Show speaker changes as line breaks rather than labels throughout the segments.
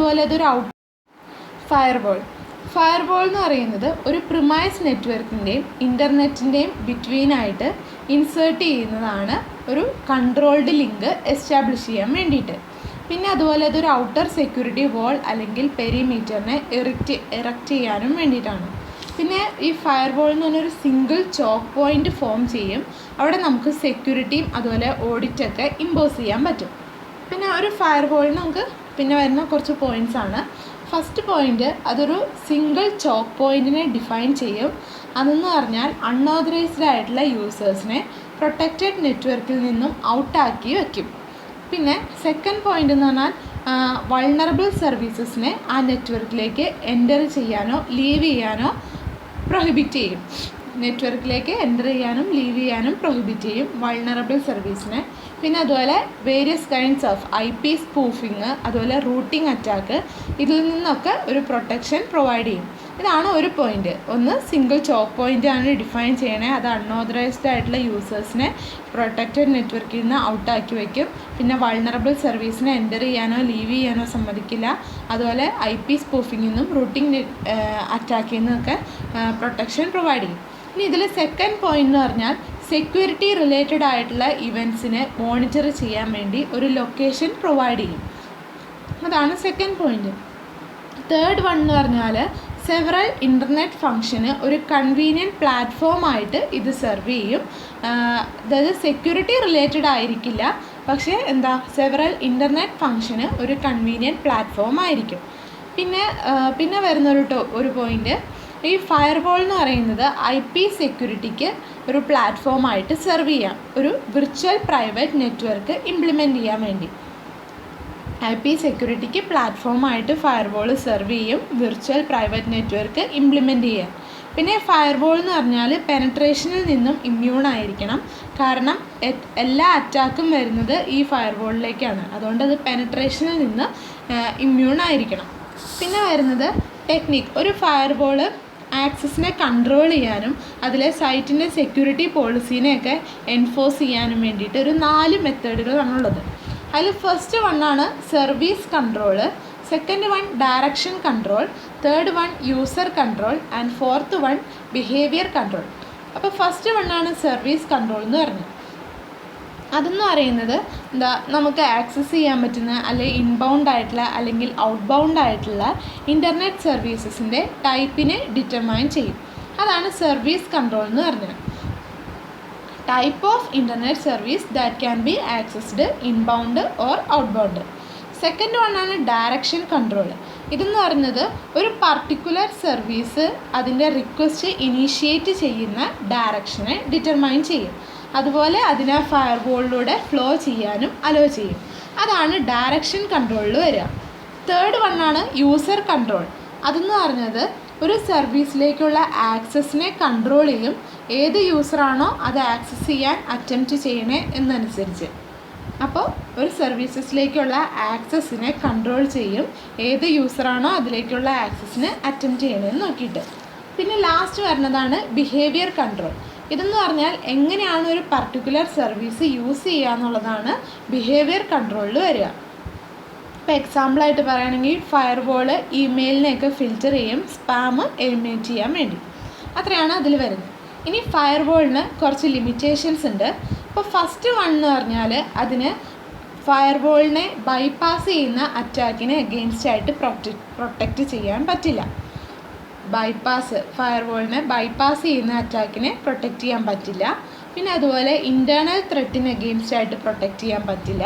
അതുപോലെ അതൊരു firewall. Firewall എന്ന് പറയുന്നത് ഒരു പ്രിമൈസ് നെറ്റ്വർക്കിൻ്റെയും ഇൻ്റർനെറ്റിൻ്റെയും ബിറ്റ്വീനായിട്ട് ഇൻസേർട്ട് ചെയ്യുന്നതാണ് ഒരു കൺട്രോൾഡ് ലിങ്ക് എസ്റ്റാബ്ലിഷ് ചെയ്യാൻ വേണ്ടിയിട്ട്. പിന്നെ അതുപോലെ അതൊരു ഔട്ടർ സെക്യൂരിറ്റി വാൾ അല്ലെങ്കിൽ പെരിമീറ്ററിനെ എറക്റ്റ് ചെയ്യാനും വേണ്ടിയിട്ടാണ്. പിന്നെ ഈ ഫയർവാൾ എന്ന് പറഞ്ഞൊരു സിംഗിൾ ചോക്ക് പോയിൻ്റ് ഫോം ചെയ്യും. അവിടെ നമുക്ക് സെക്യൂരിറ്റിയും അതുപോലെ ഓഡിറ്റൊക്കെ ഇമ്പോസ് ചെയ്യാൻ പറ്റും. പിന്നെ ഒരു ഫയർവാളിന് നമുക്ക് പിന്നെ വരുന്ന കുറച്ച് പോയിൻറ്റ്സാണ്. ഫസ്റ്റ് പോയിൻ്റ്, അതൊരു സിംഗിൾ ചോക്ക് പോയിൻറ്റിനെ ഡിഫൈൻ ചെയ്യും. അതെന്ന് പറഞ്ഞാൽ അൺഓതറൈസ്ഡ് ആയിട്ടുള്ള യൂസേഴ്സിനെ പ്രൊട്ടക്റ്റഡ് നെറ്റ്വർക്കിൽ നിന്നും ഔട്ടാക്കി വയ്ക്കും. പിന്നെ സെക്കൻഡ് പോയിൻ്റ് എന്ന് പറഞ്ഞാൽ വൾണറബിൾ സർവീസസിനെ ആ നെറ്റ്വർക്കിലേക്ക് എൻ്റർ ചെയ്യാനോ ലീവ് ചെയ്യാനോ പ്രൊഹിബിറ്റ് ചെയ്യും. നെറ്റ്വർക്കിലേക്ക് എൻ്റർ ചെയ്യാനും ലീവ് ചെയ്യാനും പ്രൊഹിബിറ്റ് ചെയ്യും വൾണറബിൾ സർവീസിനെ. പിന്നെ അതുപോലെ various kinds of IP spoofing, അതുപോലെ റൂട്ടിംഗ് അറ്റാക്ക്, ഇതിൽ നിന്നൊക്കെ ഒരു പ്രൊട്ടക്ഷൻ പ്രൊവൈഡ് ചെയ്യും. ഇതാണ് ഒരു പോയിൻ്റ്. ഒന്ന്, സിംഗിൾ ചോക്ക് പോയിൻ്റാണ് ഡിഫൈൻ ചെയ്യണേ. അത് അൺഓതറൈസ്ഡ് ആയിട്ടുള്ള യൂസേഴ്സിനെ പ്രൊട്ടക്റ്റഡ് നെറ്റ്വർക്കിൽ നിന്ന് ഔട്ടാക്കി വയ്ക്കും. പിന്നെ വൾണറബിൾ സർവീസിനെ എൻ്റർ ചെയ്യാനോ ലീവ് ചെയ്യാനോ സമ്മതിക്കില്ല. അതുപോലെ IP സ്പൂഫിങ്ങിൽ നിന്നും റൂട്ടിംഗ് അറ്റാക്കിൽ നിന്നൊക്കെ പ്രൊട്ടക്ഷൻ പ്രൊവൈഡ് ചെയ്യും. ഇനി ഇതിൽ സെക്കൻഡ് പോയിൻ്റ് എന്ന് പറഞ്ഞാൽ സെക്യൂരിറ്റി റിലേറ്റഡ് ആയിട്ടുള്ള ഇവൻറ്റ്സിനെ മോണിറ്റർ ചെയ്യാൻ വേണ്ടി ഒരു ലൊക്കേഷൻ പ്രൊവൈഡ് ചെയ്യും. അതാണ് സെക്കൻഡ് പോയിൻ്റ്. തേർഡ് വൺ എന്ന് പറഞ്ഞാൽ സെവറൽ ഇൻ്റർനെറ്റ് ഫംഗ്ഷന് ഒരു കൺവീനിയൻറ്റ് പ്ലാറ്റ്ഫോമായിട്ട് ഇത് സെർവ് ചെയ്യും. അതായത് സെക്യൂരിറ്റി റിലേറ്റഡ് ആയിരിക്കില്ല, പക്ഷേ സെവറൽ ഇൻ്റർനെറ്റ് ഫംഗ്ഷന് ഒരു കൺവീനിയൻറ്റ് പ്ലാറ്റ്ഫോം ആയിരിക്കും. പിന്നെ വരുന്നൊരു പോയിൻ്റ്, ഈ ഫയർവാൾ എന്ന് പറയുന്നത് IP സെക്യൂരിറ്റിക്ക് ഒരു പ്ലാറ്റ്ഫോമായിട്ട് സെർവ് ചെയ്യാം, ഒരു വിർച്വൽ പ്രൈവറ്റ് നെറ്റ്വർക്ക് ഇംപ്ലിമെൻറ്റ് ചെയ്യാൻ വേണ്ടി. IP സെക്യൂരിറ്റിക്ക് പ്ലാറ്റ്ഫോമായിട്ട് ഫയർവാൾ സെർവ് ചെയ്യും, വിർച്വൽ പ്രൈവറ്റ് നെറ്റ്വർക്ക് ഇംപ്ലിമെൻറ്റ് ചെയ്യാൻ. പിന്നെ ഫയർവാൾ എന്ന് പറഞ്ഞാൽ പെനട്രേഷനിൽ നിന്നും ഇമ്മ്യൂൺ ആയിരിക്കണം. കാരണം എല്ലാ അറ്റാക്കും വരുന്നത് ഈ ഫയർവാളിലേക്കാണ്. അതുകൊണ്ട് അത് പെനട്രേഷനിൽ നിന്ന് ഇമ്മ്യൂൺ ആയിരിക്കണം. പിന്നെ വരുന്നത് ടെക്നിക്ക്. ഒരു ഫയർവാൾ ആക്സസിനെ കൺട്രോൾ ചെയ്യാനും അതിലെ സൈറ്റിൻ്റെ സെക്യൂരിറ്റി പോളിസീനെയൊക്കെ എൻഫോഴ്സ് ചെയ്യാനും വേണ്ടിയിട്ട് ഒരു 4 മെത്തേഡുകളാണുള്ളത്. അതിൽ ഫസ്റ്റ് വണ്ണാണ് service control, second one direction control, third one user control and fourth one behaviour control. അപ്പോൾ ഫസ്റ്റ് വണ്ണാണ് സർവീസ് കൺട്രോൾ എന്ന് പറഞ്ഞത്. അതെന്ന് പറയുന്നത് നമുക്ക് ആക്സസ് ചെയ്യാൻ പറ്റുന്ന അല്ലെങ്കിൽ ഇൻബൗണ്ട് ആയിട്ടുള്ള അല്ലെങ്കിൽ ഔട്ട്ബൗണ്ട് ആയിട്ടുള്ള ഇൻ്റർനെറ്റ് സർവീസസിൻ്റെ ടൈപ്പിനെ ഡിറ്റർമൈൻ ചെയ്യും. അതാണ് സർവീസ് കൺട്രോൾ എന്ന് പറഞ്ഞത്. Type of internet service that can be accessed inbound or outbound. Second വണ്ണാണ് ഡയറക്ഷൻ കൺട്രോൾ. ഇതെന്ന് പറയുന്നത് ഒരു പർട്ടിക്കുലർ സർവീസ് അതിൻ്റെ റിക്വസ്റ്റ് ഇനീഷ്യേറ്റ് ചെയ്യുന്ന ഡയറക്ഷനെ ഡിറ്റർമൈൻ ചെയ്യും. അതുപോലെ അതിനെ ഫയർവാളിലൂടെ ഫ്ലോ ചെയ്യാനും അലോ ചെയ്യും. അതാണ് ഡയറക്ഷൻ കൺട്രോളിൽ വരിക. തേർഡ് വണ്ണാണ് യൂസർ കൺട്രോൾ. അതെന്ന് പറഞ്ഞത് ഒരു സർവീസിലേക്കുള്ള ആക്സസിനെ കൺട്രോൾ ചെയ്യും. ഏത് യൂസറാണോ അത് ആക്സസ് ചെയ്യാൻ അറ്റംപ്റ്റ് ചെയ്യണേ എന്നനുസരിച്ച്. അപ്പോൾ ഒരു സർവീസസിലേക്കുള്ള ആക്സസിനെ കൺട്രോൾ ചെയ്യും, ഏത് യൂസറാണോ അതിലേക്കുള്ള ആക്സസിന് അറ്റംപ്റ്റ് ചെയ്യണമെന്ന് നോക്കിയിട്ട്. പിന്നെ ലാസ്റ്റ് വരുന്നതാണ് ബിഹേവിയർ കൺട്രോൾ. ഇതെന്ന് പറഞ്ഞാൽ എങ്ങനെയാണ് ഒരു പർട്ടിക്കുലർ സർവീസ് യൂസ് ചെയ്യുക എന്നുള്ളതാണ് ബിഹേവിയർ കൺട്രോളിൽ വരിക. ഇപ്പോൾ എക്സാമ്പിളായിട്ട് പറയുകയാണെങ്കിൽ ഫയർവാൾ ഇമെയിലിനെയൊക്കെ ഫിൽറ്റർ ചെയ്യും, സ്പാം എലിമിനേറ്റ് ചെയ്യാൻ വേണ്ടി. അത്രയാണ് അതിൽ വരുന്നത്. ഇനി ഫയർവാളിന് കുറച്ച് ലിമിറ്റേഷൻസ് ഉണ്ട്. ഇപ്പോൾ ഫസ്റ്റ് വൺ എന്ന് പറഞ്ഞാൽ അതിന് ഫയർവാളിനെ ബൈപ്പാസ് ചെയ്യുന്ന അറ്റാക്കിനെ അഗെയിൻസ്റ്റ് ആയിട്ട് പ്രൊട്ടക്റ്റ് ചെയ്യാൻ പറ്റില്ല. ഫയർവാളിനെ ബൈപ്പാസ് ചെയ്യുന്ന അറ്റാക്കിനെ പ്രൊട്ടക്റ്റ് ചെയ്യാൻ പറ്റില്ല. പിന്നെ അതുപോലെ ഇൻറ്റേർണൽ ത്രെറ്റിന് അഗെയിൻസ്റ്റ് ആയിട്ട് പ്രൊട്ടക്റ്റ് ചെയ്യാൻ പറ്റില്ല.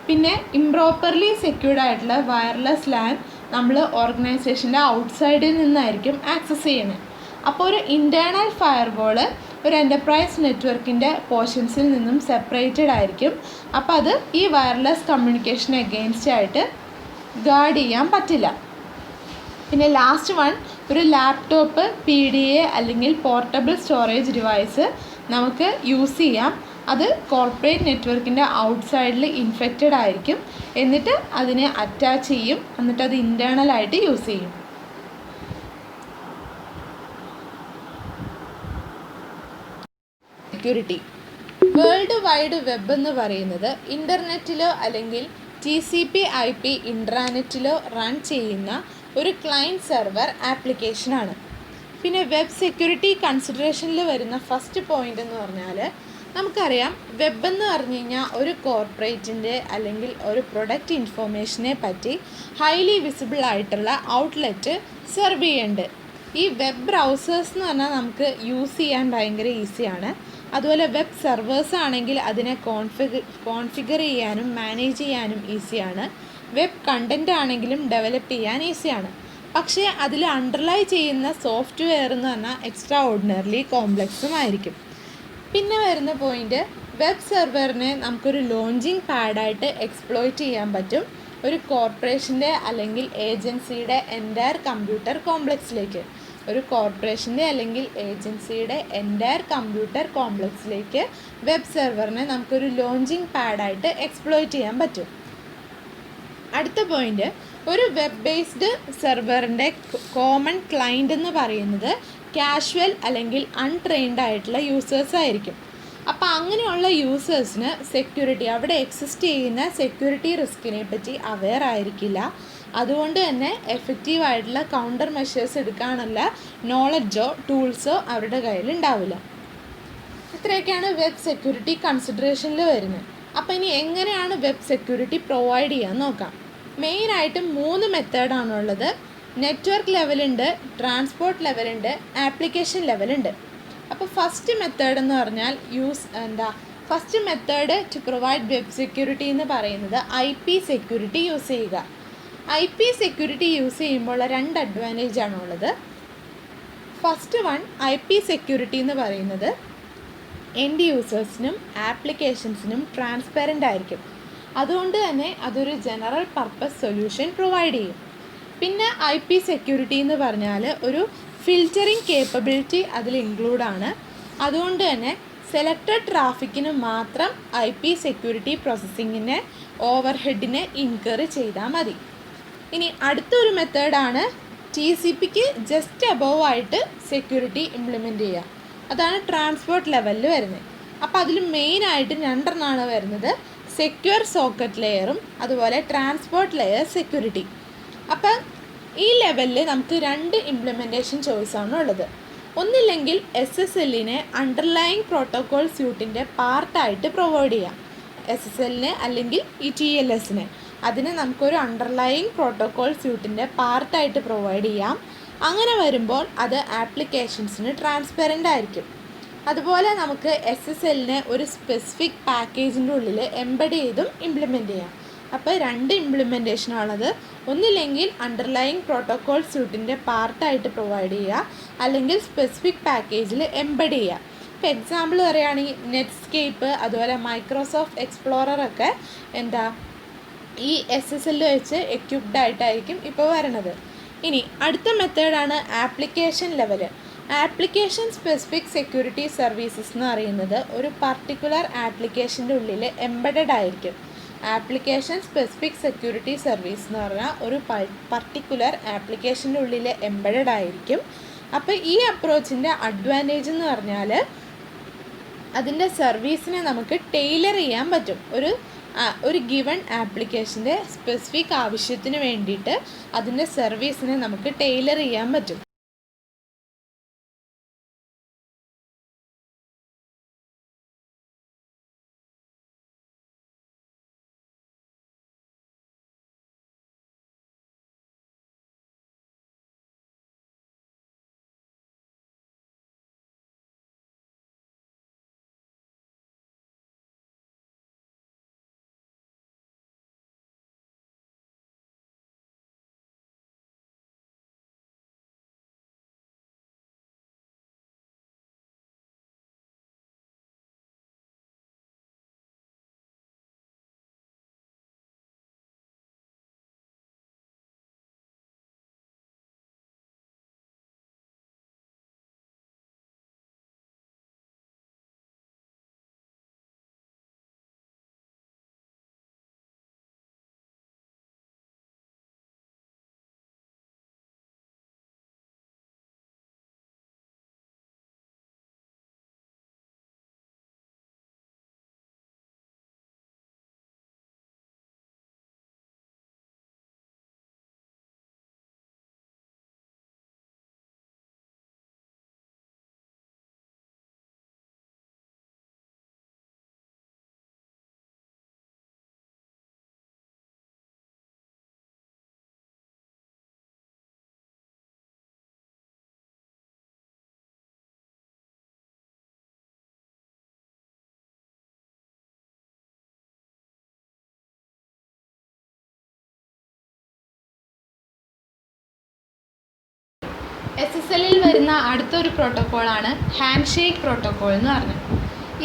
പിന്നെ ഇംപ്രോപ്പർലി സെക്യൂർഡ് ആയിട്ടുള്ള വയർലെസ് ലാൻ നമ്മൾ ഓർഗനൈസേഷൻ്റെ ഔട്ട്സൈഡിൽ നിന്നായിരിക്കും ആക്സസ് ചെയ്യുന്നത്. അപ്പോൾ ഒരു ഇൻറ്റേർണൽ ഫയർവാൾ ഒരു എൻ്റർപ്രൈസ് നെറ്റ്വർക്കിൻ്റെ പോർഷൻസിൽ നിന്നും സെപ്പറേറ്റഡ് ആയിരിക്കും. അപ്പോൾ അത് ഈ വയർലെസ് കമ്മ്യൂണിക്കേഷന് അഗെയിൻസ്റ്റ് ആയിട്ട് ഗാർഡ് ചെയ്യാൻ പറ്റില്ല. പിന്നെ ലാസ്റ്റ് വൺ, ഒരു ലാപ്ടോപ്പ് PDA അല്ലെങ്കിൽ പോർട്ടബിൾ സ്റ്റോറേജ് ഡിവൈസ് നമുക്ക് യൂസ് ചെയ്യാം. അത് കോർപ്പറേറ്റ് നെറ്റ്വർക്കിൻ്റെ ഔട്ട്സൈഡിൽ ഇൻഫെക്റ്റഡ് ആയിരിക്കും. എന്നിട്ട് അതിനെ അറ്റാച്ച് ചെയ്യും, എന്നിട്ട് അത് ഇൻറ്റേർണലായിട്ട് യൂസ് ചെയ്യും. സെക്യൂരിറ്റി. വേൾഡ് വൈഡ് വെബ് എന്ന് പറയുന്നത് ഇൻ്റർനെറ്റിലോ അല്ലെങ്കിൽ TCP/IP ഇൻട്രാനെറ്റിലോ റൺ ചെയ്യുന്ന ഒരു ക്ലയൻറ്റ് സെർവർ ആപ്ലിക്കേഷനാണ്. പിന്നെ വെബ് സെക്യൂരിറ്റി കൺസിഡറേഷനിൽ വരുന്ന ഫസ്റ്റ് പോയിൻ്റ് എന്ന് പറഞ്ഞാൽ നമുക്കറിയാം, വെബ് എന്ന് പറഞ്ഞു കഴിഞ്ഞാൽ ഒരു കോർപ്പറേറ്റിൻ്റെ അല്ലെങ്കിൽ ഒരു പ്രൊഡക്റ്റ് ഇൻഫോർമേഷനെ പറ്റി ഹൈലി വിസിബിൾ ആയിട്ടുള്ള ഔട്ട്ലെറ്റ് സെർവ് ചെയ്യുന്നുണ്ട്. ഈ വെബ് ബ്രൗസേഴ്സ് എന്ന് പറഞ്ഞാൽ നമുക്ക് യൂസ് ചെയ്യാൻ ഭയങ്കര ഈസിയാണ്. അതുപോലെ വെബ് സെർവേഴ്സ് ആണെങ്കിൽ അതിനെ കോൺഫിഗർ ചെയ്യാനും മാനേജ് ചെയ്യാനും ഈസിയാണ്. വെബ് കണ്ടൻറ് ആണെങ്കിലും ഡെവലപ്പ് ചെയ്യാൻ ഈസിയാണ്. പക്ഷേ അതിൽ അണ്ടർലൈ ചെയ്യുന്ന സോഫ്റ്റ്വെയർ എന്ന് പറഞ്ഞാൽ എക്സ്ട്രാ ഓർഡിനറിലി കോംപ്ലക്സും ആയിരിക്കും. പിന്നെ വരുന്ന പോയിൻ്റ്, വെബ് സെർവറിനെ നമുക്കൊരു ലോഞ്ചിങ് പാഡായിട്ട് എക്സ്പ്ലോയിറ്റ് ചെയ്യാൻ പറ്റും ഒരു കോർപ്പറേഷൻ്റെ അല്ലെങ്കിൽ ഏജൻസിയുടെ എൻറ്റയർ കമ്പ്യൂട്ടർ കോംപ്ലക്സിലേക്ക്. ഒരു കോർപ്പറേഷൻ്റെ അല്ലെങ്കിൽ ഏജൻസിയുടെ എൻറ്റയർ കമ്പ്യൂട്ടർ കോംപ്ലക്സിലേക്ക് വെബ് സെർവറിനെ നമുക്കൊരു ലോഞ്ചിങ് പാഡായിട്ട് എക്സ്പ്ലോയിറ്റ് ചെയ്യാൻ പറ്റും. അടുത്ത പോയിൻ്റ്, ഒരു വെബ് ബേസ്ഡ് സെർവറിൻ്റെ കോമൺ ക്ലയൻ്റ് എന്ന് പറയുന്നത് കാഷ്വൽ അല്ലെങ്കിൽ അൺട്രെയിൻഡ് ആയിട്ടുള്ള യൂസേഴ്സ് ആയിരിക്കും. അപ്പോൾ അങ്ങനെയുള്ള യൂസേഴ്സിന് സെക്യൂരിറ്റി, അവിടെ എക്സിസ്റ്റ് ചെയ്യുന്ന സെക്യൂരിറ്റി റിസ്കിനെ പറ്റി അവെയർ ആയിരിക്കില്ല. അതുകൊണ്ട് തന്നെ എഫക്റ്റീവായിട്ടുള്ള കൗണ്ടർ മെഷേഴ്സ് എടുക്കാനുള്ള നോളജോ ടൂൾസോ അവരുടെ കയ്യിൽ ഉണ്ടാവില്ല. ഇത്രയൊക്കെയാണ് വെബ് സെക്യൂരിറ്റി കൺസിഡറേഷനിൽ വരുന്നത്. അപ്പോൾ ഇനി എങ്ങനെയാണ് വെബ് സെക്യൂരിറ്റി പ്രൊവൈഡ് ചെയ്യാൻ നോക്കാം. മെയിനായിട്ടും 3 മെത്തേഡാണുള്ളത്. നെറ്റ്വർക്ക് ലെവലുണ്ട്, ട്രാൻസ്പോർട്ട് ലെവലുണ്ട്, ആപ്ലിക്കേഷൻ ലെവലുണ്ട്. അപ്പോൾ ഫസ്റ്റ് മെത്തേഡ് എന്ന് പറഞ്ഞാൽ first method to provide web security എന്ന് പറയുന്നത് IP സെക്യൂരിറ്റി യൂസ് ചെയ്യുക. IP സെക്യൂരിറ്റി യൂസ് ചെയ്യുമ്പോൾ 2 അഡ്വാൻറ്റേജ് ആണുള്ളത്. ഫസ്റ്റ് വൺ, IP സെക്യൂരിറ്റി എന്ന് പറയുന്നത് എൻഡ് യൂസേഴ്സിനും ആപ്ലിക്കേഷൻസിനും ട്രാൻസ്പെറൻ്റ് ആയിരിക്കും. അതുകൊണ്ട് തന്നെ അതൊരു ജനറൽ പർപ്പസ് സൊല്യൂഷൻ പ്രൊവൈഡ് ചെയ്യും. പിന്നെ IP സെക്യൂരിറ്റി എന്ന് പറഞ്ഞാൽ ഒരു ഫിൽറ്ററിങ് കേപ്പബിലിറ്റി അതിൽ ഇൻക്ലൂഡാണ്. അതുകൊണ്ട് തന്നെ സെലക്റ്റഡ് ട്രാഫിക്കിന് മാത്രം IP സെക്യൂരിറ്റി പ്രോസസ്സിങ്ങിനെ ഓവർഹെഡിനെ ഇൻകർ ചെയ്താൽ മതി. ഇനി അടുത്തൊരു മെത്തേഡാണ് TCPക്ക് ജസ്റ്റ് അബോവ് ആയിട്ട് സെക്യൂരിറ്റി ഇംപ്ലിമെൻറ്റ് ചെയ്യുക. അതാണ് ട്രാൻസ്പോർട്ട് ലെവലിൽ വരുന്നത്. അപ്പോൾ അതിൽ മെയിനായിട്ട് 2 വരുന്നത്, സെക്യൂർ സോക്കറ്റ് ലെയറും അതുപോലെ ട്രാൻസ്പോർട്ട് ലെയർ സെക്യൂരിറ്റി. അപ്പം ഈ ലെവലിൽ നമുക്ക് 2 ഇംപ്ലിമെൻറ്റേഷൻ ചോയ്സാണ് ഉള്ളത്. ഒന്നില്ലെങ്കിൽ SSLനെ അണ്ടർലൈങ് പ്രോട്ടോകോൾ സ്യൂട്ടിൻ്റെ പാർട്ടായിട്ട് പ്രൊവൈഡ് ചെയ്യാം. SSLനെ അല്ലെങ്കിൽ ഈ TLSനെ അതിന് നമുക്കൊരു അണ്ടർലൈങ് പ്രോട്ടോകോൾ സ്യൂട്ടിൻ്റെ പാർട്ടായിട്ട് പ്രൊവൈഡ് ചെയ്യാം. അങ്ങനെ വരുമ്പോൾ അത് ആപ്ലിക്കേഷൻസിന് ട്രാൻസ്പെറൻ്റ് ആയിരിക്കും. അതുപോലെ നമുക്ക് SSLനെ ഒരു സ്പെസിഫിക് പാക്കേജിൻ്റെ ഉള്ളിൽ എംബഡ് ചെയ്തും ഇംപ്ലിമെൻറ്റ് ചെയ്യാം. അപ്പോൾ 2 ഇംപ്ലിമെൻറ്റേഷനാണുള്ളത്. ഒന്നില്ലെങ്കിൽ അണ്ടർലൈങ് പ്രോട്ടോകോൾ സ്യൂട്ടിൻ്റെ പാർട്ടായിട്ട് പ്രൊവൈഡ് ചെയ്യുക, അല്ലെങ്കിൽ സ്പെസിഫിക് പാക്കേജിൽ എംബഡ് ചെയ്യുക. ഇപ്പോൾ എക്സാമ്പിൾ പറയുകയാണെങ്കിൽ നെറ്റ്സ്കേപ്പ് അതുപോലെ മൈക്രോസോഫ്റ്റ് എക്സ്പ്ലോററൊക്കെ ഈ SSL വെച്ച് എക്യുപ്ഡ് ആയിട്ടായിരിക്കും ഇപ്പോൾ വരണത്. ഇനി അടുത്ത മെത്തേഡാണ് application level. Application specific security services എന്ന് പറയുന്നത് ഒരു പർട്ടിക്കുലർ ആപ്ലിക്കേഷൻ്റെ ഉള്ളിൽ എംബഡഡ് ആയിരിക്കും. ആപ്ലിക്കേഷൻ സ്പെസിഫിക് സെക്യൂരിറ്റി സർവീസ് എന്ന് പറഞ്ഞാൽ ഒരു പർട്ടിക്കുലർ ആപ്ലിക്കേഷൻ്റെ ഉള്ളിൽ എംബഡഡ് ആയിരിക്കും. അപ്പോൾ ഈ അപ്രോച്ചിൻ്റെ അഡ്വാൻറ്റേജ് എന്ന് പറഞ്ഞാൽ അതിൻ്റെ സർവീസിനെ നമുക്ക് ടൈലർ ചെയ്യാൻ പറ്റും. ഒരു ഗിവൺ ആപ്ലിക്കേഷൻ്റെ സ്പെസിഫിക് ആവശ്യത്തിന് വേണ്ടിയിട്ട് അതിൻ്റെ സർവീസിനെ നമുക്ക് ടൈലർ ചെയ്യാൻ പറ്റും. SSL വരുന്ന അടുത്തൊരു പ്രോട്ടോക്കോളാണ് ഹാൻഡ് ഷേക്ക് പ്രോട്ടോക്കോൾ എന്ന് പറഞ്ഞത്.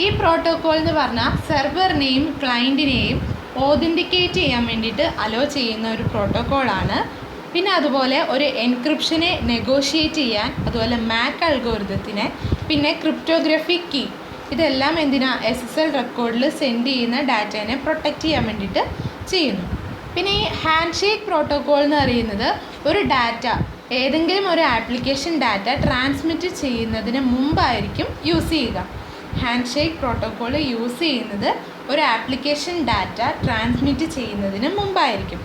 ഈ പ്രോട്ടോക്കോൾ എന്ന് പറഞ്ഞാൽ സെർവറിനെയും ക്ലയൻറ്റിനെയും ഓതൻറ്റിക്കേറ്റ് ചെയ്യാൻ വേണ്ടിയിട്ട് അലോ ചെയ്യുന്ന ഒരു പ്രോട്ടോക്കോളാണ്. പിന്നെ അതുപോലെ ഒരു എൻക്രിപ്ഷനെ നെഗോഷിയേറ്റ് ചെയ്യാൻ, അതുപോലെ മാക് അൽഗോരിതത്തിനെ, പിന്നെ ക്രിപ്റ്റോഗ്രഫിക് കീ, ഇതെല്ലാം എന്തിനാ SSL റെക്കോർഡിൽ സെൻഡ് ചെയ്യുന്ന ഡാറ്റേനെ പ്രൊട്ടക്റ്റ് ചെയ്യാൻ വേണ്ടിയിട്ട് ചെയ്യുന്നു. പിന്നെ ഈ ഹാൻഡ് ഷേക്ക് പ്രോട്ടോക്കോൾ എന്ന് പറയുന്നത് ഒരു ഡാറ്റ, ഏതെങ്കിലും ഒരു ആപ്ലിക്കേഷൻ ഡാറ്റ ട്രാൻസ്മിറ്റ് ചെയ്യുന്നതിന് മുമ്പായിരിക്കും യൂസ് ചെയ്യുക. ഹാൻഡ് ഷേക്ക് പ്രോട്ടോക്കോൾ യൂസ് ചെയ്യുന്നത് ഒരു ആപ്ലിക്കേഷൻ ഡാറ്റ ട്രാൻസ്മിറ്റ് ചെയ്യുന്നതിന് മുമ്പായിരിക്കും.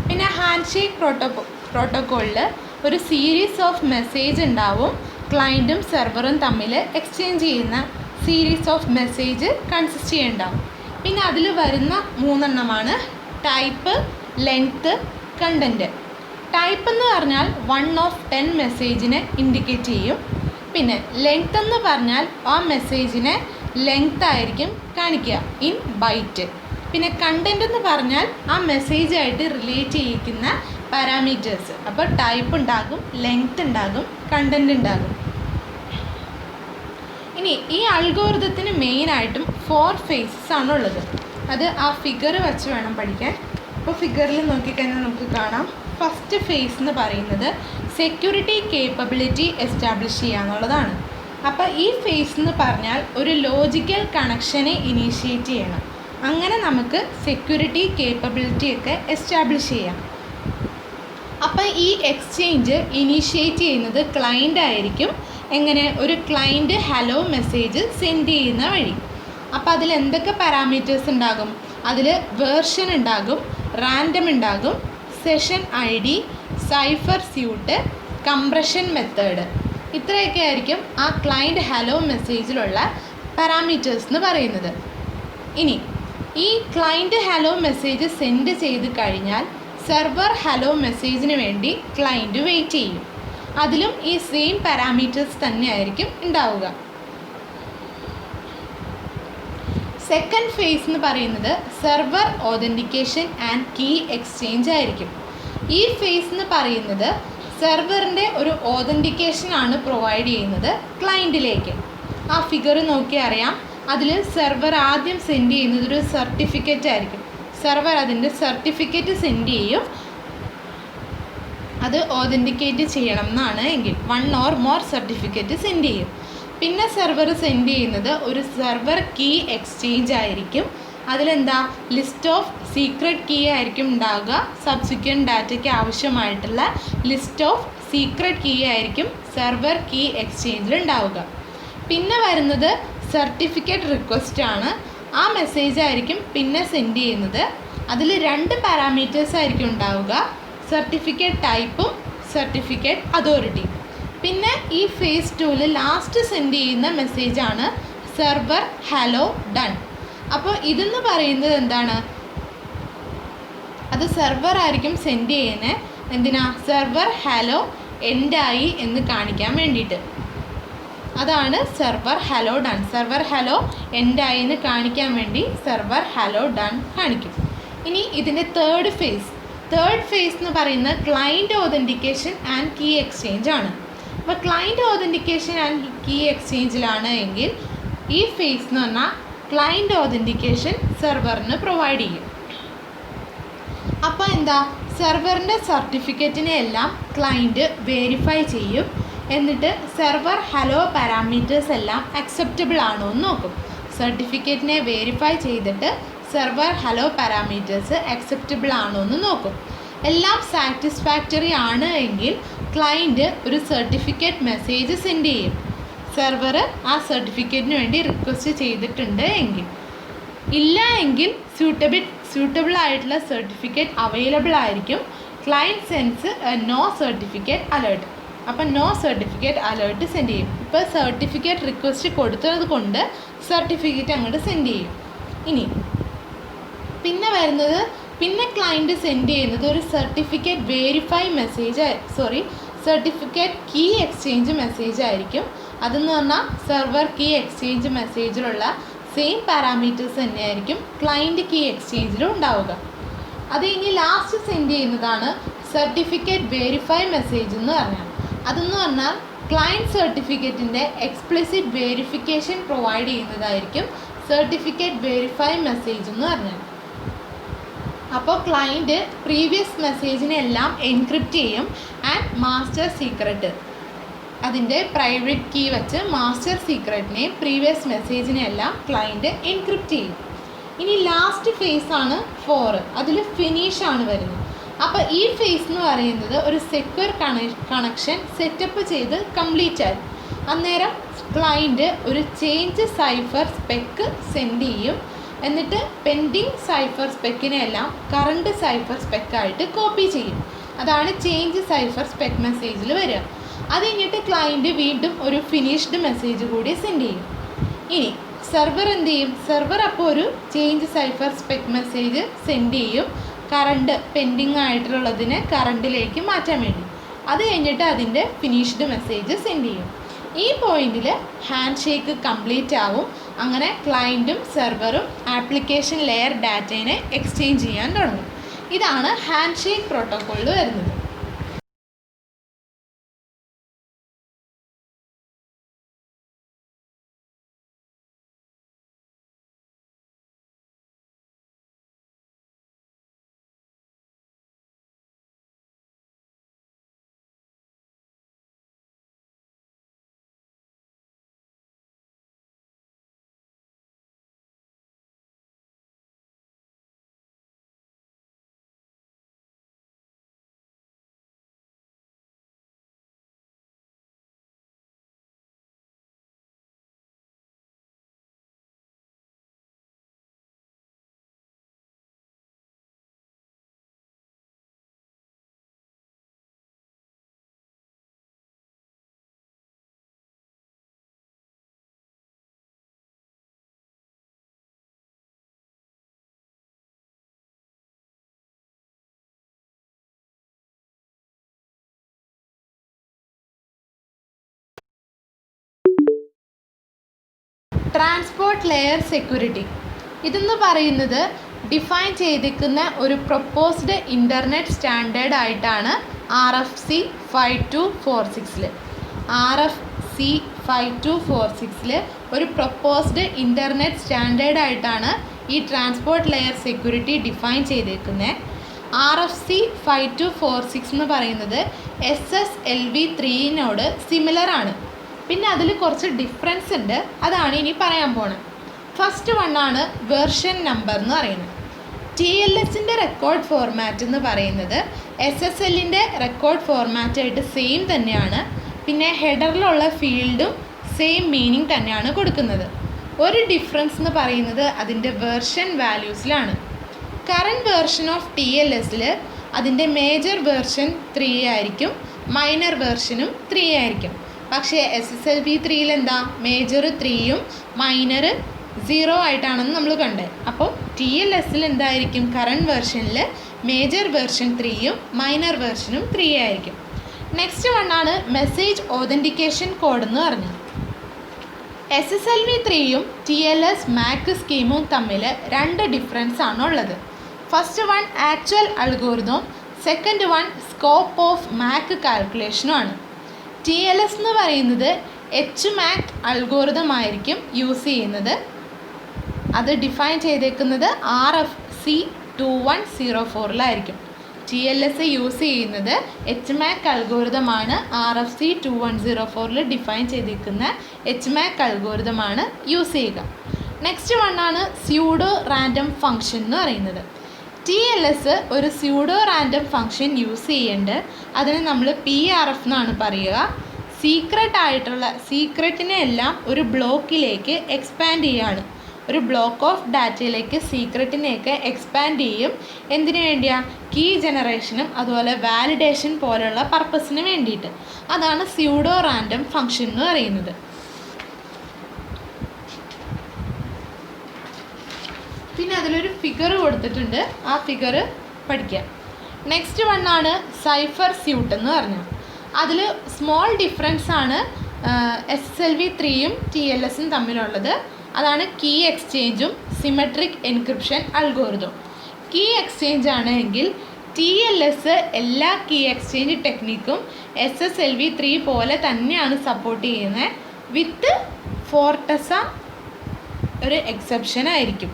പിന്നെ ഹാൻഡ് ഷേക്ക് പ്രോട്ടോക്കോളിൽ ഒരു സീരീസ് ഓഫ് മെസ്സേജ് ഉണ്ടാവും. ക്ലയൻറ്റും സെർവറും തമ്മിൽ എക്സ്ചേഞ്ച് ചെയ്യുന്ന സീരീസ് ഓഫ് മെസ്സേജ് കൺസിസ്റ്റ് ചെയ്യുന്നുണ്ടാവും. പിന്നെ അതിൽ വരുന്ന 3 എണ്ണമാണ് ടൈപ്പ്, ലെങ്ത്ത്, കണ്ടൻറ്റ്. ടൈപ്പ് എന്ന് പറഞ്ഞാൽ 1 of 10 മെസ്സേജിനെ ഇൻഡിക്കേറ്റ് ചെയ്യും. പിന്നെ ലെങ്ത്ത് എന്ന് പറഞ്ഞാൽ ആ മെസ്സേജിനെ ലെങ്ത്ത് ആയിരിക്കും കാണിക്കുക ഇൻ ബൈറ്റ്. പിന്നെ കണ്ടൻറ്റ് എന്ന് പറഞ്ഞാൽ ആ മെസ്സേജായിട്ട് റിലേറ്റ് ചെയ്യിക്കുന്ന പാരാമീറ്റേഴ്സ്. അപ്പോൾ ടൈപ്പ് ഉണ്ടാകും, ലെങ്ത്ത് ഉണ്ടാകും, കണ്ടൻറ്റ് ഉണ്ടാകും. ഇനി ഈ അൽഗോരിതത്തിന് മെയിനായിട്ടും 4 phases ആണുള്ളത്. അത് ആ ഫിഗർ വെച്ച് വേണം പഠിക്കാൻ. അപ്പോൾ ഫിഗറിൽ നോക്കിക്കഴിഞ്ഞാൽ നമുക്ക് കാണാം, ഫസ്റ്റ് ഫേസ് എന്ന് പറയുന്നത് സെക്യൂരിറ്റി കേപ്പബിലിറ്റി എസ്റ്റാബ്ലിഷ് ചെയ്യുക എന്നുള്ളതാണ്. അപ്പോൾ ഈ ഫേസ് എന്ന് പറഞ്ഞാൽ ഒരു ലോജിക്കൽ കണക്ഷനെ ഇനീഷ്യേറ്റ് ചെയ്യണം. അങ്ങനെ നമുക്ക് സെക്യൂരിറ്റി കേപ്പബിലിറ്റിയൊക്കെ എസ്റ്റാബ്ലിഷ് ചെയ്യാം. അപ്പോൾ ഈ എക്സ്ചേഞ്ച് ഇനീഷ്യേറ്റ് ചെയ്യുന്നത് ക്ലയൻ്റ് ആയിരിക്കും. എങ്ങനെ? ഒരു ക്ലയൻറ്റ് ഹലോ മെസ്സേജ് സെൻഡ് ചെയ്യുന്ന വഴി. അപ്പോൾ അതിൽ എന്തൊക്കെ പാരാമീറ്റേഴ്സ് ഉണ്ടാകും? അതിൽ വേർഷൻ ഉണ്ടാകും, റാൻഡം ഉണ്ടാകും, session ID, cipher suite, compression method. ഇത്രയൊക്കെ ആയിരിക്കും ആ ക്ലയൻറ്റ് ഹലോ മെസ്സേജിലുള്ള പാരാമീറ്റേഴ്സ് എന്ന് പറയുന്നത്. ഇനി ഈ ക്ലയൻറ്റ് ഹലോ മെസ്സേജ് സെൻഡ് ചെയ്ത് കഴിഞ്ഞാൽ സെർവർ ഹലോ മെസ്സേജിന് വേണ്ടി ക്ലയൻറ്റ് വെയിറ്റ് ചെയ്യും. അതിലും ഈ സെയിം പാരാമീറ്റേഴ്സ് തന്നെയായിരിക്കും ഉണ്ടാവുക. സെക്കൻഡ് ഫേസ് എന്ന് പറയുന്നത് server authentication and key exchange ആയിരിക്കും. ഈ ഫേസ് എന്ന് പറയുന്നത് സെർവറിൻ്റെ ഒരു ഓതൻറ്റിക്കേഷൻ ആണ് പ്രൊവൈഡ് ചെയ്യുന്നത് ക്ലയൻറ്റിലേക്ക്. ആ ഫിഗർ നോക്കിയാൽ അറിയാം, അതിൽ സെർവർ ആദ്യം സെൻഡ് ചെയ്യുന്നത് ഒരു സർട്ടിഫിക്കറ്റ് ആയിരിക്കും. സെർവർ അതിൻ്റെ സർട്ടിഫിക്കറ്റ് സെൻഡ് ചെയ്യും. അത് ഓതൻറ്റിക്കേറ്റ് ചെയ്യണം എന്നാണ് എങ്കിൽ 1 or more സർട്ടിഫിക്കറ്റ് സെൻഡ് ചെയ്യും. പിന്നെ സെർവർ സെൻഡ് ചെയ്യുന്നത് ഒരു സെർവർ കീ എക്സ്ചേഞ്ച് ആയിരിക്കും. അതിലെന്താ, ലിസ്റ്റ് ഓഫ് സീക്രട്ട് കീ ആയിരിക്കും ഉണ്ടാവുക. സബ്സിക്വൻറ്റ് ഡാറ്റയ്ക്ക് ആവശ്യമായിട്ടുള്ള ലിസ്റ്റ് ഓഫ് സീക്രട്ട് കീ ആയിരിക്കും സെർവർ കീ എക്സ്ചേഞ്ചിൽ ഉണ്ടാവുക. പിന്നെ വരുന്നത് സർട്ടിഫിക്കറ്റ് റിക്വസ്റ്റ് ആണ്. ആ മെസ്സേജ് ആയിരിക്കും പിന്നെ സെൻഡ് ചെയ്യുന്നത്. അതിൽ 2 പാരാമീറ്റേഴ്സ് ആയിരിക്കും ഉണ്ടാവുക, സർട്ടിഫിക്കറ്റ് ടൈപ്പും സർട്ടിഫിക്കറ്റ് അതോറിറ്റിയും. പിന്നെ ഈ ഫേസ് 2ൽ ലാസ്റ്റ് സെൻഡ് ചെയ്യുന്ന മെസ്സേജാണ് സെർവർ ഹലോ ഡൺ. അപ്പോൾ ഇതെന്ന് പറയുന്നത് എന്താണ്? അത് സെർവർ ആയിരിക്കും സെൻഡ് ചെയ്യുന്നത്. എന്തിനാ? സെർവർ ഹലോ എൻഡായി എന്ന് കാണിക്കാൻ വേണ്ടിയിട്ട്. അതാണ് server hello done. Server hello എൻഡായി എന്ന് കാണിക്കാൻ വേണ്ടി സെർവർ ഹലോ ഡൺ കാണിക്കും. ഇനി ഇതിൻ്റെ തേർഡ് ഫേസ് എന്ന് പറയുന്നത് client authentication and key exchange ആണ്. അപ്പോൾ ക്ലയൻറ്റ് ഓതൻറ്റിക്കേഷൻ ആൻഡ് കീ എക്സ്ചേഞ്ചിലാണ് എങ്കിൽ ഈ ഫേസ് എന്ന് പറഞ്ഞാൽ ക്ലയൻറ്റ് ഓതൻറ്റിക്കേഷൻ സെർവറിന് പ്രൊവൈഡ് ചെയ്യും. അപ്പോൾ എന്താ, സെർവറിൻ്റെ സർട്ടിഫിക്കറ്റിനെ എല്ലാം ക്ലയൻറ്റ് വെരിഫൈ ചെയ്യും. എന്നിട്ട് സെർവർ ഹലോ പാരാമീറ്റേഴ്സ് എല്ലാം അക്സെപ്റ്റബിൾ ആണോ എന്ന് നോക്കും. സർട്ടിഫിക്കറ്റിനെ വെരിഫൈ ചെയ്തിട്ട് സെർവർ ഹലോ പാരാമീറ്റേഴ്സ് അക്സെപ്റ്റബിൾ ആണോ എന്ന് നോക്കും. എല്ലാം സാറ്റിസ്ഫാക്ടറി ആണ് എങ്കിൽ ക്ലയൻറ്റ് ഒരു സർട്ടിഫിക്കറ്റ് മെസ്സേജ് സെൻഡ് ചെയ്യും. സെർവർ ആ സർട്ടിഫിക്കറ്റിന് വേണ്ടി റിക്വസ്റ്റ് ചെയ്തിട്ടുണ്ട് എങ്കിൽ. ഇല്ല എങ്കിൽ സ്യൂട്ടബിൾ ആയിട്ടുള്ള സർട്ടിഫിക്കറ്റ് അവൈലബിൾ ആയിരിക്കും. Client sends no certificate alert. അപ്പം നോ സർട്ടിഫിക്കറ്റ് അലേർട്ട് സെൻഡ് ചെയ്യും. ഇപ്പോൾ സർട്ടിഫിക്കറ്റ് റിക്വസ്റ്റ് കൊടുത്തത് കൊണ്ട് സർട്ടിഫിക്കറ്റ് അങ്ങോട്ട് സെൻഡ് ചെയ്യും. ഇനി പിന്നെ ക്ലയൻറ്റ് സെൻഡ് ചെയ്യുന്നത് ഒരു certificate verify certificate key exchange message ആയിരിക്കും. അതെന്ന് പറഞ്ഞാൽ സെർവർ കീ എക്സ്ചേഞ്ച് മെസ്സേജിലുള്ള സെയിം പാരാമീറ്റേഴ്സ് തന്നെയായിരിക്കും ക്ലയൻറ്റ് കീ എക്സ്ചേഞ്ചിലും ഉണ്ടാവുക. അത് ഇനി ലാസ്റ്റ് സെൻഡ് ചെയ്യുന്നതാണ് സർട്ടിഫിക്കറ്റ് വെരിഫൈ മെസ്സേജ് എന്ന് പറഞ്ഞാൽ. അതെന്ന് പറഞ്ഞാൽ ക്ലയൻറ്റ് സർട്ടിഫിക്കറ്റിൻ്റെ എക്സ്പ്ലിസിറ്റ് വെരിഫിക്കേഷൻ പ്രൊവൈഡ് ചെയ്യുന്നതായിരിക്കും സർട്ടിഫിക്കറ്റ് വെരിഫൈ മെസ്സേജ് എന്ന് പറഞ്ഞാൽ. അപ്പോൾ ക്ലയൻറ്റ് പ്രീവിയസ് മെസ്സേജിനെ എല്ലാം എൻക്രിപ്റ്റ് ചെയ്യും ആൻഡ് മാസ്റ്റർ സീക്രട്ട് അതിൻ്റെ പ്രൈവറ്റ് കീ വെച്ച് മാസ്റ്റർ സീക്രട്ടിനെയും പ്രീവിയസ് മെസ്സേജിനെ എല്ലാം ക്ലയൻറ്റ് എൻക്രിപ്റ്റ് ചെയ്യും. ഇനി ലാസ്റ്റ് ഫേസാണ് 4, അതിൽ ഫിനിഷാണ് വരുന്നത്. അപ്പോൾ ഈ ഫേസ് എന്ന് പറയുന്നത് ഒരു സെക്യൂർ കണക്ഷൻ സെറ്റപ്പ് ചെയ്ത് കംപ്ലീറ്റ് ആയി അന്നേരം ക്ലയൻറ്റ് ഒരു ചേഞ്ച് സൈഫർ സ്പെക്ക് സെൻഡ് ചെയ്യും. എന്നിട്ട് പെൻഡിങ് സൈഫർ സ്പെക്കിനെ എല്ലാം കറണ്ട് സൈഫർ സ്പെക്കായിട്ട് കോപ്പി ചെയ്യും. അതാണ് ചേഞ്ച് സൈഫർ സ്പെക്ക് മെസ്സേജിൽ വരിക. അത് കഴിഞ്ഞിട്ട് ക്ലയൻറ്റ് വീണ്ടും ഒരു ഫിനിഷ്ഡ് മെസ്സേജ് കൂടി സെൻഡ് ചെയ്യും. ഇനി സെർവർ എന്ത് ചെയ്യും? സെർവർ അപ്പോൾ ഒരു change cipher spec message send ചെയ്യും കറണ്ട് പെൻഡിങ് ആയിട്ടുള്ളതിനെ കറണ്ടിലേക്ക് മാറ്റാൻ വേണ്ടി. അത് കഴിഞ്ഞിട്ട് അതിൻ്റെ ഫിനിഷ്ഡ് മെസ്സേജ് സെൻഡ് ചെയ്യും. ഈ പോയിന്റിൽ ഹാൻഡ് ഷേക്ക് കംപ്ലീറ്റ് ആവും. അങ്ങനെ ക്ലയൻറ്റും സെർവറും ആപ്ലിക്കേഷൻ ലെയർ ഡാറ്റേനെ എക്സ്ചേഞ്ച് ചെയ്യാൻ തുടങ്ങും. ഇതാണ് ഹാൻഡ് ഷേക്ക് പ്രോട്ടോക്കോളിൽ വരുന്നത്. ട്രാൻസ്പോർട്ട് ലെയർ സെക്യൂരിറ്റി ഇതെന്ന് പറയുന്നത് ഡിഫൈൻ ചെയ്തിരിക്കുന്ന ഒരു പ്രൊപ്പോസ്ഡ് ഇൻ്റർനെറ്റ് സ്റ്റാൻഡേർഡ് ആയിട്ടാണ് RFC 5246. RFC 5246 ഒരു പ്രൊപ്പോസ്ഡ് ഇൻ്റർനെറ്റ് സ്റ്റാൻഡേർഡ് ആയിട്ടാണ് ഈ ട്രാൻസ്പോർട്ട് ലെയർ സെക്യൂരിറ്റി ഡിഫൈൻ ചെയ്തിരിക്കുന്നത്. RFC 5246 എന്ന് പറയുന്നത് SSLv3 സിമിലർ ആണ്. പിന്നെ അതിൽ കുറച്ച് ഡിഫറൻസ് ഉണ്ട്, അതാണ് ഇനി പറയാൻ പോണത്. ഫസ്റ്റ് വണ്ണാണ് വേർഷൻ നമ്പർ എന്ന് പറയുന്നത്. TLSൻ്റെ റെക്കോർഡ് ഫോർമാറ്റ് എന്ന് പറയുന്നത് SSLൻ്റെ റെക്കോർഡ് ഫോർമാറ്റായിട്ട് സെയിം തന്നെയാണ്. പിന്നെ ഹെഡറിലുള്ള ഫീൽഡും സെയിം മീനിങ് തന്നെയാണ് കൊടുക്കുന്നത്. ഒരു ഡിഫറൻസ് എന്ന് പറയുന്നത് അതിൻ്റെ വേർഷൻ വാല്യൂസിലാണ്. കറണ്ട് വേർഷൻ ഓഫ് TLSൽ അതിൻ്റെ മേജർ വേർഷൻ 3 ആയിരിക്കും, മൈനർ വേർഷനും 3 ആയിരിക്കും. പക്ഷേ SSLv3 എന്താ മേജർ 3യും മൈനർ 0 ആയിട്ടാണെന്ന് നമ്മൾ കണ്ടത്. അപ്പോൾ TLSൽ എന്തായിരിക്കും? കറണ്ട് വേർഷനിൽ മേജർ വേർഷൻ 3യും മൈനർ വേർഷനും 3 ആയിരിക്കും. നെക്സ്റ്റ് വണ്ണാണ് മെസ്സേജ് ഓതൻറ്റിക്കേഷൻ കോഡ് എന്ന് പറഞ്ഞത്. SSLv3യും TLS MAC സ്കീമും തമ്മിൽ 2 ഡിഫറൻസ് ആണുള്ളത്. First one actual algorithm, second one scope of MAC കാൽക്കുലേഷനുമാണ്. TLS എന്ന് പറയുന്നത് HMAC അൽഗോരിതം ആയിരിക്കും യൂസ് ചെയ്യുന്നത്. അത് ഡിഫൈൻ ചെയ്തേക്കുന്നത് RFC 2104 TLS യൂസ് ചെയ്യുന്നത് HMAC അൽഗോരിതമാണ്. RFC 2104 ഡിഫൈൻ ചെയ്തിരിക്കുന്ന HMAC അൽഗോരിതമാണ് യൂസ് ചെയ്യുക. നെക്സ്റ്റ് വണ്ണാണ് സ്യൂഡോ റാൻഡം ഫംഗ്ഷൻ എന്ന് പറയുന്നത്. TLS ഒരു സ്യൂഡോ റാൻഡം ഫംഗ്ഷൻ യൂസ് ചെയ്യുന്നുണ്ട്. അതിന് നമ്മൾ PRF എന്നാണ് പറയുക. സീക്രട്ടിനെ എല്ലാം ഒരു ബ്ലോക്കിലേക്ക് എക്സ്പാൻഡ് ചെയ്യുകയാണ്. ഒരു ബ്ലോക്ക് ഓഫ് ഡാറ്റയിലേക്ക് സീക്രട്ടിനെയൊക്കെ എക്സ്പാൻഡ് ചെയ്യും. എന്തിനു വേണ്ടിയാണ്? കീ ജനറേഷനും അതുപോലെ വാലിഡേഷൻ പോലെയുള്ള പർപ്പസിന് വേണ്ടിയിട്ട്. അതാണ് സ്യൂഡോ റാൻഡം ഫംഗ്ഷൻ എന്ന് പറയുന്നത്. പിന്നെ അതിലൊരു ഫിഗർ കൊടുത്തിട്ടുണ്ട്, ആ ഫിഗർ പഠിക്കാം. നെക്സ്റ്റ് വണ്ണാണ് സൈഫർ സ്യൂട്ട് എന്ന് പറഞ്ഞാൽ. അതിൽ സ്മോൾ ഡിഫറൻസ് ആണ് SSLv3യും TLSും തമ്മിലുള്ളത്. അതാണ് കീ എക്സ്ചേഞ്ചും symmetric encryption algorithm. Key exchange ആണെങ്കിൽ TLS എല്ലാ കീ എക്സ്ചേഞ്ച് ടെക്നിക്കും SSLv3 പോലെ തന്നെയാണ് സപ്പോർട്ട് ചെയ്യുന്നത്. വിത്ത് ഫോർട്ടസ ഒരു എക്സെപ്ഷൻ ആയിരിക്കും.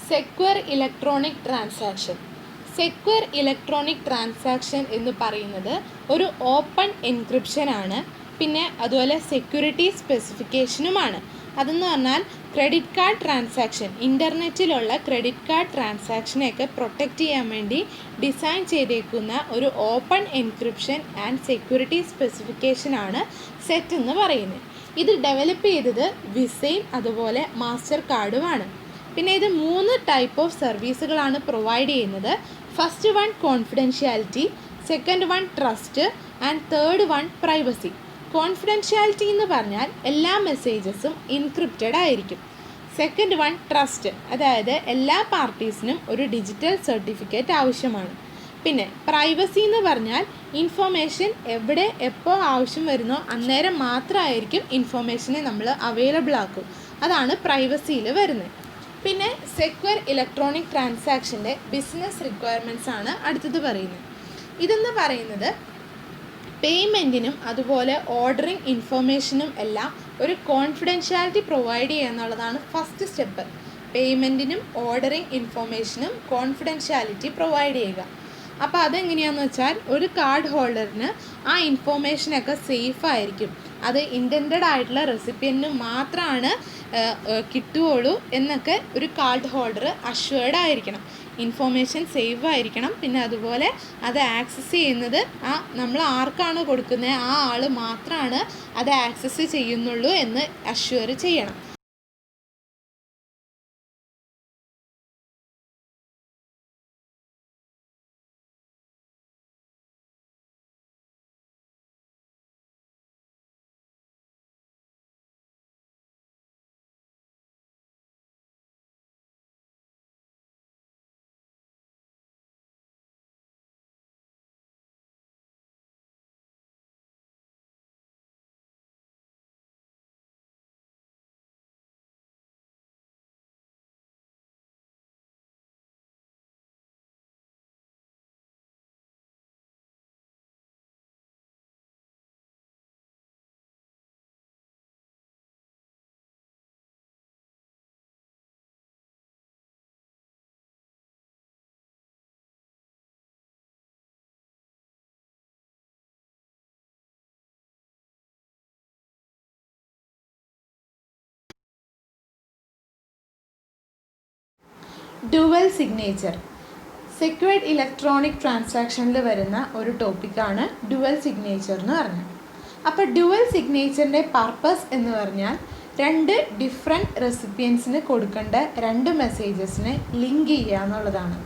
Secure electronic transaction. Secure electronic transaction എന്ന് പറയുന്നത് ഒരു ഓപ്പൺ എൻക്രിപ്ഷനാണ്. പിന്നെ അതുപോലെ സെക്യൂരിറ്റി സ്പെസിഫിക്കേഷനുമാണ്. അതെന്ന് പറഞ്ഞാൽ ക്രെഡിറ്റ് കാർഡ് ട്രാൻസാക്ഷൻ, ഇൻ്റർനെറ്റിലുള്ള ക്രെഡിറ്റ് കാർഡ് ട്രാൻസാക്ഷനെയൊക്കെ പ്രൊട്ടക്റ്റ് ചെയ്യാൻ വേണ്ടി ഡിസൈൻ ചെയ്തേക്കുന്ന ഒരു ഓപ്പൺ എൻക്രിപ്ഷൻ ആൻഡ് സെക്യൂരിറ്റി സ്പെസിഫിക്കേഷനാണ് സെറ്റ് എന്ന് പറയുന്നത്. ഇത് ഡെവലപ്പ് ചെയ്തത് വിസയും അതുപോലെ മാസ്റ്റർ കാർഡുമാണ്. പിന്നെ ഇത് 3 ടൈപ്പ് ഓഫ് സർവീസുകളാണ് പ്രൊവൈഡ് ചെയ്യുന്നത്. First one confidentiality, second one trust and third one privacy. Confidentiality എന്ന് പറഞ്ഞാൽ എല്ലാ മെസ്സേജസും ഇൻക്രിപ്റ്റഡ് ആയിരിക്കും. സെക്കൻഡ് വൺ ട്രസ്റ്റ്, അതായത് എല്ലാ പാർട്ടീസിനും ഒരു ഡിജിറ്റൽ സർട്ടിഫിക്കറ്റ് ആവശ്യമാണ്. പിന്നെ പ്രൈവസി എന്ന് പറഞ്ഞാൽ ഇൻഫോർമേഷൻ എവിടെ എപ്പോൾ ആവശ്യം വരുന്നോ അന്നേരം മാത്രമായിരിക്കും ഇൻഫോർമേഷനെ നമ്മൾ അവൈലബിൾ ആക്കും. അതാണ് പ്രൈവസിയിൽ വരുന്നത്. പിന്നെ സെക്യൂർ ഇലക്ട്രോണിക് ട്രാൻസാക്ഷൻ്റെ ബിസിനസ് റിക്വയർമെൻറ്റ്സ് ആണ് അടുത്തത് പറയുന്നത്. ഇതെന്ന് പറയുന്നത് പേയ്മെൻറ്റിനും അതുപോലെ ഓർഡറിങ് ഇൻഫർമേഷനും എല്ലാം ഒരു കോൺഫിഡൻഷ്യാലിറ്റി പ്രൊവൈഡ് ചെയ്യുക എന്നുള്ളതാണ് ഫസ്റ്റ് സ്റ്റെപ്പ്. പേയ്മെൻറ്റിനും ഓർഡറിങ് ഇൻഫർമേഷനും കോൺഫിഡൻഷ്യാലിറ്റി പ്രൊവൈഡ് ചെയ്യുക. അപ്പോൾ അതെങ്ങനെയാണെന്ന് വെച്ചാൽ ഒരു കാർഡ് ഹോൾഡറിന് ആ ഇൻഫോർമേഷനൊക്കെ സേഫ് ആയിരിക്കും. അത് ഇൻറ്റൻറ്റഡ് ആയിട്ടുള്ള റെസിപ്പിയൻറ്റിന് മാത്രമാണ് കിട്ടുകയുള്ളൂ എന്നൊക്കെ ഒരു കാർഡ് ഹോൾഡർ അഷ്വേർഡ് ആയിരിക്കണം. ഇൻഫോർമേഷൻ സേഫ് ആയിരിക്കണം. പിന്നെ അതുപോലെ അത് ആക്സസ് ചെയ്യുന്നത് നമ്മൾ ആർക്കാണ് കൊടുക്കുന്നത് ആ ആൾ മാത്രമാണ് അത് ആക്സസ് ചെയ്യുന്നുള്ളൂ എന്ന് അഷ്വർ ചെയ്യണം. Dual signature. സെക്യൂർഡ് ഇലക്ട്രോണിക് ട്രാൻസാക്ഷനിൽ വരുന്ന ഒരു ടോപ്പിക്കാണ് ഡുവൽ സിഗ്നേച്ചർ എന്ന് പറഞ്ഞത്. അപ്പോൾ ഡുവൽ സിഗ്നേച്ചറിൻ്റെ പർപ്പസ് എന്ന് പറഞ്ഞാൽ 2 ഡിഫറെൻറ്റ് റെസിപ്പിയൻസിന് കൊടുക്കേണ്ട 2 മെസ്സേജസിനെ ലിങ്ക് ചെയ്യുക എന്നുള്ളതാണ്.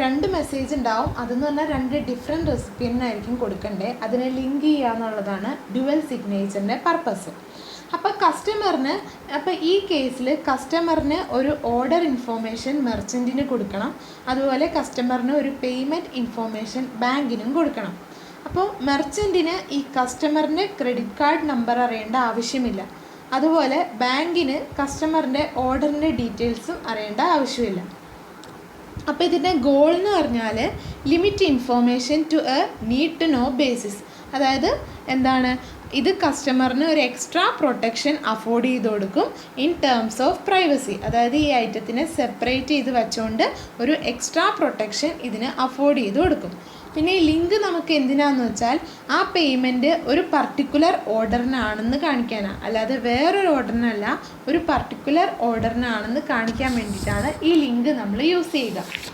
2 മെസ്സേജ് ഉണ്ടാവും, അതെന്ന് പറഞ്ഞാൽ 2 ഡിഫറെൻറ്റ് റെസിപ്പിയൻറ്റിനായിരിക്കും കൊടുക്കേണ്ടത്. അതിനെ ലിങ്ക് ചെയ്യുക എന്നുള്ളതാണ് ഡുവൽ സിഗ്നേച്ചറിൻ്റെ പർപ്പസ്. അപ്പോൾ ഈ കേസിൽ കസ്റ്റമറിന് ഒരു ഓർഡർ ഇൻഫോർമേഷൻ മെർച്ചൻറ്റിന് കൊടുക്കണം. അതുപോലെ കസ്റ്റമറിന് ഒരു പേയ്മെൻറ്റ് ഇൻഫോർമേഷൻ ബാങ്കിനും കൊടുക്കണം. അപ്പോൾ മെർച്ചൻറ്റിന് ഈ കസ്റ്റമറിൻ്റെ ക്രെഡിറ്റ് കാർഡ് നമ്പർ അറിയേണ്ട ആവശ്യമില്ല. അതുപോലെ ബാങ്കിന് കസ്റ്റമറിൻ്റെ ഓർഡറിൻ്റെ ഡീറ്റെയിൽസും അറിയേണ്ട ആവശ്യമില്ല. അപ്പോൾ ഇതിൻ്റെ ഗോൾ എന്ന് പറഞ്ഞാൽ limit information to a need to know basis. അതായത് എന്താണ്, ഇത് കസ്റ്റമറിന് ഒരു എക്സ്ട്രാ പ്രൊട്ടക്ഷൻ അഫോർഡ് ചെയ്ത് കൊടുക്കും ഇൻ ടേംസ് ഓഫ് പ്രൈവസി. അതായത് ഈ ഐറ്റത്തിനെ സെപ്പറേറ്റ് ചെയ്ത് വെച്ചുകൊണ്ട് ഒരു എക്സ്ട്രാ പ്രൊട്ടക്ഷൻ ഇതിന് അഫോർഡ് ചെയ്ത് കൊടുക്കും. പിന്നെ ഈ ലിങ്ക് നമുക്ക് എന്തിനാന്ന് വെച്ചാൽ ആ പേയ്മെൻറ്റ് ഒരു പർട്ടിക്കുലർ ഓർഡറിനാണെന്ന് കാണിക്കാനാണ്, അല്ലാതെ വേറൊരു ഓർഡറിനല്ല, ഒരു പർട്ടിക്കുലർ ഓർഡറിനാണെന്ന് കാണിക്കാൻ വേണ്ടിയിട്ടാണ് ഈ ലിങ്ക് നമ്മൾ യൂസ് ചെയ്യുക.